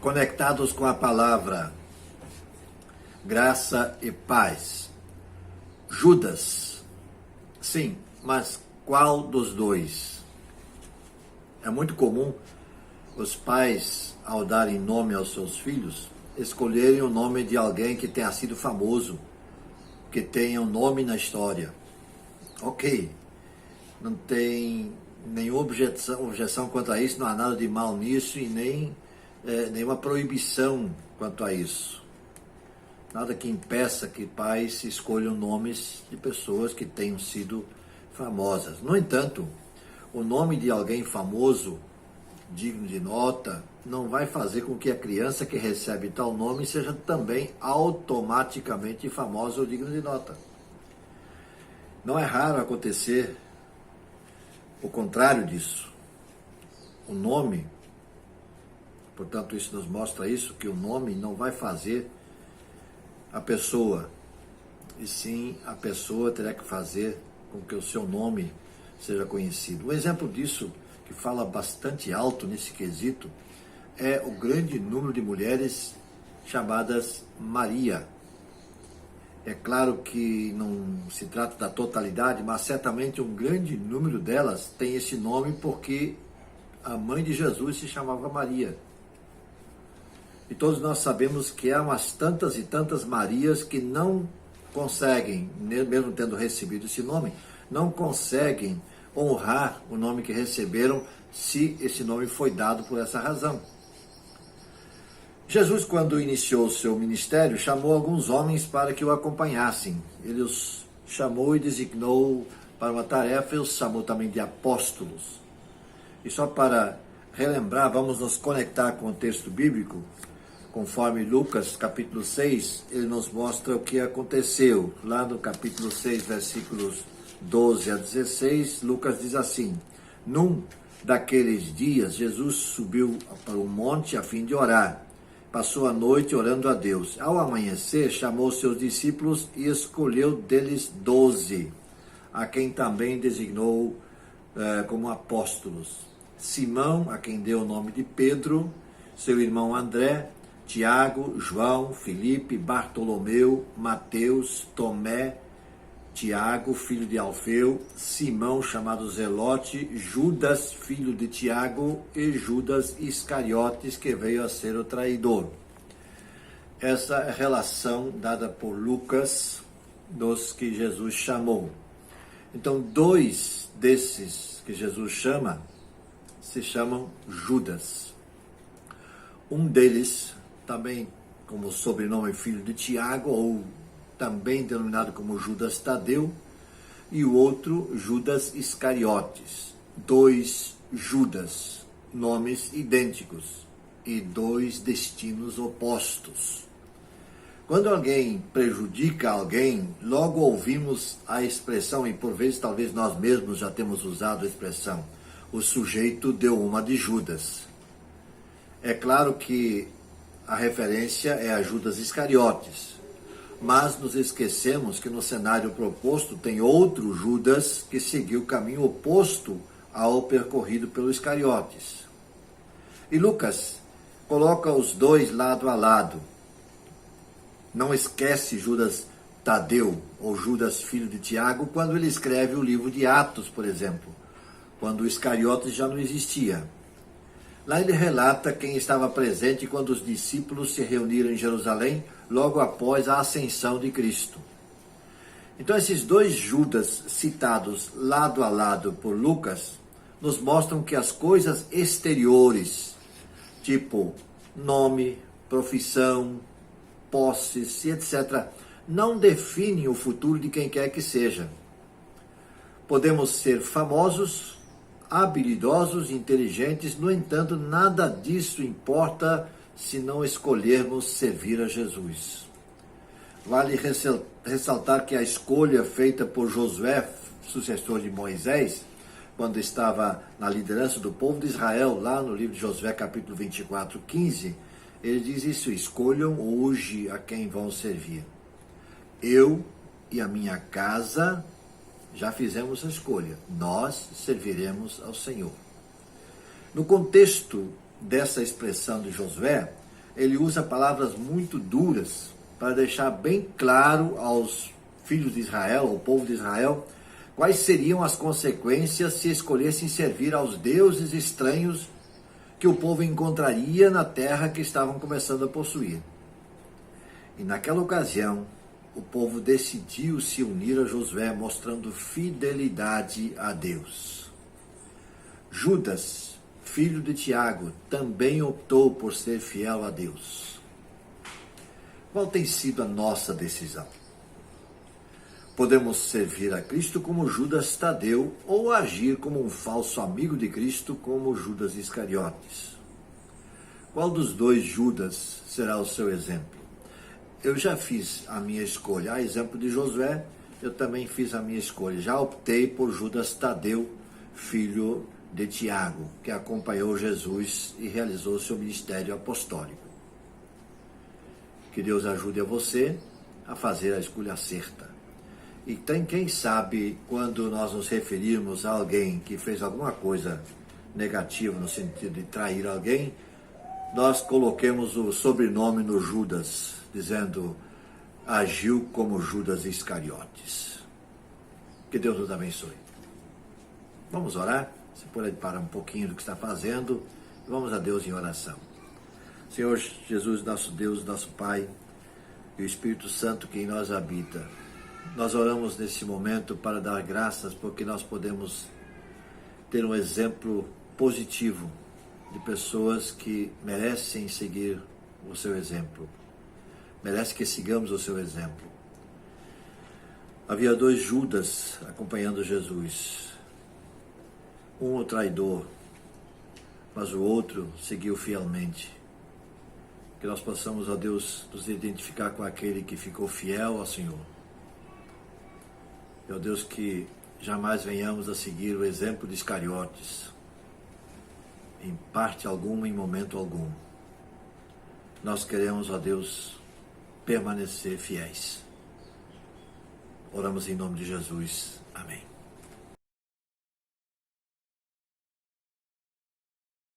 conectados com a palavra, graça e paz. Judas, sim, mas qual dos dois? É muito comum os pais, ao darem nome aos seus filhos, escolherem o nome de alguém que tenha sido famoso, que tenha um nome na história. Ok, não tem nenhuma objeção quanto a isso, não há nada de mal nisso e nem nenhuma proibição quanto a isso. Nada que impeça que pais escolham nomes de pessoas que tenham sido famosas. No entanto, o nome de alguém famoso, digno de nota, não vai fazer com que a criança que recebe tal nome seja também automaticamente famosa ou digna de nota. Não é raro acontecer o contrário disso. O nome, portanto, isso nos mostra isso, que o nome não vai fazer a pessoa, e sim a pessoa terá que fazer com que o seu nome seja conhecido. Um exemplo disso, que fala bastante alto nesse quesito, é o grande número de mulheres chamadas Maria. É claro que não se trata da totalidade, mas certamente um grande número delas tem esse nome porque a mãe de Jesus se chamava Maria. E todos nós sabemos que há umas tantas e tantas Marias que não conseguem, mesmo tendo recebido esse nome, não conseguem honrar o nome que receberam se esse nome foi dado por essa razão. Jesus, quando iniciou o seu ministério, chamou alguns homens para que o acompanhassem. Ele os chamou e designou para uma tarefa e os chamou também de apóstolos. E só para relembrar, vamos nos conectar com o texto bíblico. Conforme Lucas, capítulo 6, ele nos mostra o que aconteceu. Lá no capítulo 6, versículos 12 a 16, Lucas diz assim: Num daqueles dias, Jesus subiu para um monte a fim de orar. Passou a noite orando a Deus. Ao amanhecer, chamou seus discípulos e escolheu deles 12, a quem também designou como apóstolos. Simão, a quem deu o nome de Pedro, seu irmão André, Tiago, João, Filipe, Bartolomeu, Mateus, Tomé, Tiago, filho de Alfeu, Simão, chamado Zelote, Judas, filho de Tiago, e Judas Iscariotes, que veio a ser o traidor. Essa é a relação dada por Lucas dos que Jesus chamou. Então, dois desses que Jesus chama se chamam Judas. Um deles, também como sobrenome filho de Tiago, ou também denominado como Judas Tadeu, e o outro Judas Iscariotes. Dois Judas, nomes idênticos e dois destinos opostos. Quando alguém prejudica alguém, logo ouvimos a expressão, e por vezes talvez nós mesmos já temos usado a expressão, o sujeito deu uma de Judas. É claro que a referência é a Judas Iscariotes, mas nos esquecemos que no cenário proposto tem outro Judas que seguiu o caminho oposto ao percorrido pelo Iscariotes. E Lucas coloca os dois lado a lado. Não esquece Judas Tadeu, ou Judas filho de Tiago, quando ele escreve o livro de Atos, por exemplo, quando o Iscariotes já não existia. Lá ele relata quem estava presente quando os discípulos se reuniram em Jerusalém logo após a ascensão de Cristo. Então esses dois Judas citados lado a lado por Lucas nos mostram que as coisas exteriores, tipo nome, profissão, posses e etc., não definem o futuro de quem quer que seja. Podemos ser famosos, habilidosos, inteligentes, no entanto, nada disso importa se não escolhermos servir a Jesus. Vale ressaltar que a escolha feita por Josué, sucessor de Moisés, quando estava na liderança do povo de Israel, lá no livro de Josué, capítulo 24, 15, ele diz isso: escolham hoje a quem vão servir. Eu e a minha casa já fizemos a escolha, nós serviremos ao Senhor. No contexto dessa expressão de Josué, ele usa palavras muito duras para deixar bem claro aos filhos de Israel, ao povo de Israel, quais seriam as consequências se escolhessem servir aos deuses estranhos que o povo encontraria na terra que estavam começando a possuir. E naquela ocasião, o povo decidiu se unir a Josué, mostrando fidelidade a Deus. Judas, filho de Tiago, também optou por ser fiel a Deus. Qual tem sido a nossa decisão? Podemos servir a Cristo como Judas Tadeu ou agir como um falso amigo de Cristo como Judas Iscariotes. Qual dos dois Judas será o seu exemplo? Eu já fiz a minha escolha. A exemplo de Josué, eu também fiz a minha escolha. Já optei por Judas Tadeu, filho de Tiago, que acompanhou Jesus e realizou seu ministério apostólico. Que Deus ajude a você a fazer a escolha certa. E quem sabe, quando nós nos referirmos a alguém que fez alguma coisa negativa, no sentido de trair alguém, nós coloquemos o sobrenome no Judas, dizendo, agiu como Judas Iscariotes. Que Deus nos abençoe. Vamos orar? Você pode parar um pouquinho do que está fazendo. Vamos a Deus em oração. Senhor Jesus, nosso Deus, nosso Pai, e o Espírito Santo que em nós habita, nós oramos nesse momento para dar graças porque nós podemos ter um exemplo positivo de pessoas que merecem seguir o seu exemplo. Merece que sigamos o seu exemplo. Havia dois Judas acompanhando Jesus. Um o traidor, mas o outro seguiu fielmente. Que nós possamos, ó Deus, nos identificar com aquele que ficou fiel ao Senhor. E, ó Deus, que jamais venhamos a seguir o exemplo de Iscariotes, em parte alguma, em momento algum. Nós queremos, ó Deus, permanecer fiéis. Oramos em nome de Jesus. Amém.